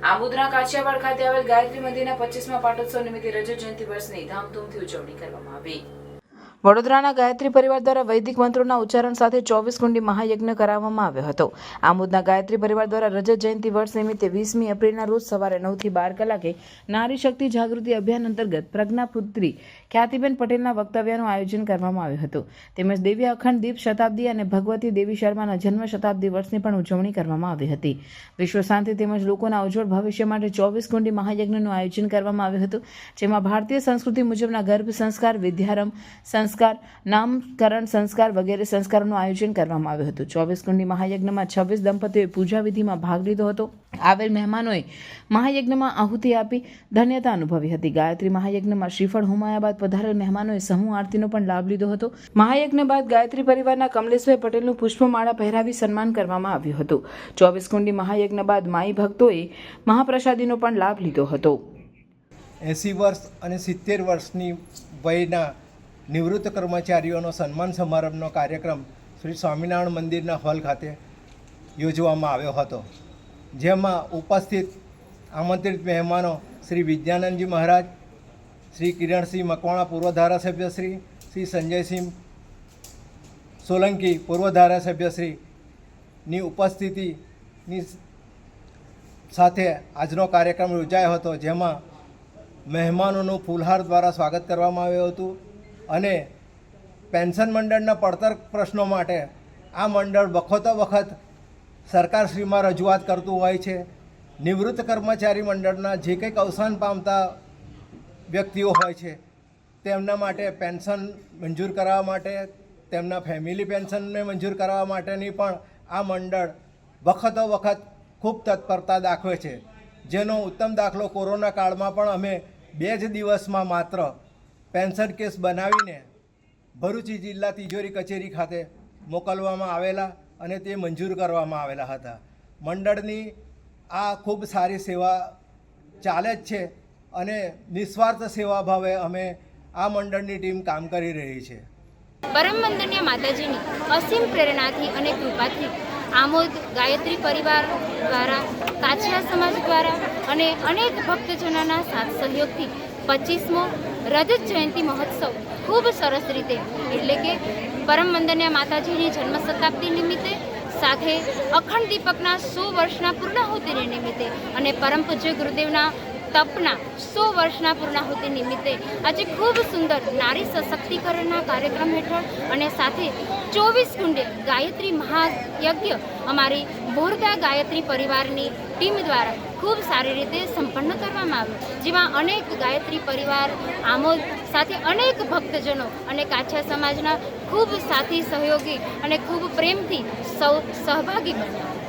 આબુદના કાછિયાવાડ ખાતે આવેલ ગાયત્રી મંદિરના 25મા પાટોત્સવ નિમિત્તે રજત જયંતિ વર્ષની ધામધૂમથી ઉજવણી કરવામાં આવી। વડોદરાના ગાયત્રી પરિવાર દ્વારા વૈદિક મંત્રોના ઉચ્ચારણ સાથે 24 કુંડી મહાયજ્ઞ કરાવવામાં આવ્યો હતો। આમોદના ગાયત્રી પરિવાર દ્વારા રજત જયંતિ વર્ષ નિમિત્તે 20મી એપ્રિલના રોજ સવારે 9 થી 12 કલાકે નારી શક્તિ જાગૃતિ અભિયાન અંતર્ગત પ્રજ્ઞાપુત્રી ખ્યાતિબેન પટેલના વક્તવ્યનું આયોજન કરવામાં આવ્યું હતું। તેમજ દેવી અખંડ દીપ શતાબ્દી અને ભગવતી દેવી શર્માના જન્મ શતાબ્દી વર્ષની પણ ઉજવણી કરવામાં આવી હતી। વિશ્વ શાંતિ તેમજ લોકોના ઉજ્જવળ ભવિષ્ય માટે 24 કુંડી મહાયજ્ઞનું આયોજન કરવામાં આવ્યું હતું, જેમાં ભારતીય સંસ્કૃતિ મુજબના ગર્ભ સંસ્કાર, વિદ્યારંભ સંસ્કાર, નામકરણ સંસ્કાર વગેરે સંસ્કારોનું આયોજન કરવામાં આવ્યું હતું। 24 કુંડી મહાયજ્ઞમાં 26 દંપતીઓએ પૂજા વિધિમાં ભાગ લીધો હતો। આવેલ મહેમાનોએ મહાયજ્ઞમાં આહુતિ આપી ધન્યતા અનુભવી હતી। ગાયત્રી મહાયજ્ઞમાં શ્રીફળ હોમાયા બાદ પધારેલ મહેમાનોએ સમૂહ આરતીનો પણ લાભ લીધો હતો। મહાયજ્ઞ બાદ ગાયત્રી પરિવારના કમલેશભાઈ પટેલનું પુષ્પમાળા પહેરાવી સન્માન કરવામાં આવ્યું હતું। 24 કુંડી મહાયજ્ઞ બાદ માઈ ભક્તોએ મહાપ્રસાદીનો પણ લાભ લીધો હતો। 80 વર્ષ અને 70 વર્ષની વયના નિવૃત્ત કર્મચારીઓનો સન્માન સમારંભનો કાર્યક્રમ શ્રી સ્વામિનારાયણ મંદિરના હોલ ખાતે યોજવામાં આવ્યો હતો, જેમાં ઉપસ્થિત આમંત્રિત મહેમાનો શ્રી વિદ્યાનંદજી મહારાજ, શ્રી કિરણસિંહ મકવાણા પૂર્વ ધારાસભ્યશ્રી, શ્રી સંજયસિંહ સોલંકી પૂર્વ ધારાસભ્યશ્રીની ઉપસ્થિતિની સાથે આજનો કાર્યક્રમ યોજાયો હતો, જેમાં મહેમાનોનું ફૂલહાર દ્વારા સ્વાગત કરવામાં આવ્યું હતું અને પેન્શન મંડળના પડતર પ્રશ્નો માટે આ મંડળ વખતો વખત સરકારશ્રીમાં રજૂઆત કરતું હોય છે। નિવૃત્ત કર્મચારી મંડળના જે કંઈક અવસાન પામતા વ્યક્તિઓ હોય છે તેમના માટે પેન્શન મંજૂર કરાવવા માટે, તેમના ફેમિલી પેન્શનને મંજૂર કરાવવા માટેની પણ આ મંડળ વખતો વખત ખૂબ તત્પરતા દાખવે છે, જેનો ઉત્તમ દાખલો કોરોના કાળમાં પણ અમે 2 જ દિવસમાં માત્ર પેન્શન કેસ બનાવીને ભરૂચ જિલ્લા તિજોરી કચેરી ખાતે મોકલવામાં આવેલા અને તે મંજૂર કરવામાં આવેલા હતા। મંડળની આ ખૂબ સારી સેવા ચાલે જ છે અને નિસ્વાર્થ સેવા ભાવે અમે આ મંડળની ટીમ કામ કરી રહી છે। પરમ વંદનીય માતાજીની અસીમ પ્રેરણાથી અને કૃપાથી આમોદ ગાયત્રી પરિવાર દ્વારા, કાછિયા સમાજ દ્વારા અને અનેક ભક્તજનોના સાથ સહયોગથી 25મો રજત જયંતિ મહોત્સવ ખૂબ સરસ રીતે, એટલે કે પરમ વંદનીય માતાજીની જન્મ શતાબ્દી નિમિત્તે સાથે અખંડ દીપકના 100 વર્ષના પૂર્ણાહુતિને નિમિત્તે અને પરમ પૂજ્ય ગુરુદેવના તપના 100 વર્ષના પૂર્ણાહુતિ નિમિત્તે આજે ખૂબ સુંદર નારી સશક્તિકરણના કાર્યક્રમ હેઠળ અને સાથે 24 કુંડે ગાયત્રી મહાયજ્ઞ અમારી બોરદા ગાયત્રી પરિવારની ટીમ દ્વારા ખૂબ સારી રીતે સંપન્ન કરવામાં આવ્યું, જેમાં અનેક ગાયત્રી પરિવાર, આમોદ સાથે અનેક ભક્તજનો અને કાછિયા સમાજના ખૂબ સાથી સહયોગી અને ખૂબ પ્રેમથી સૌ સહભાગી બન્યા।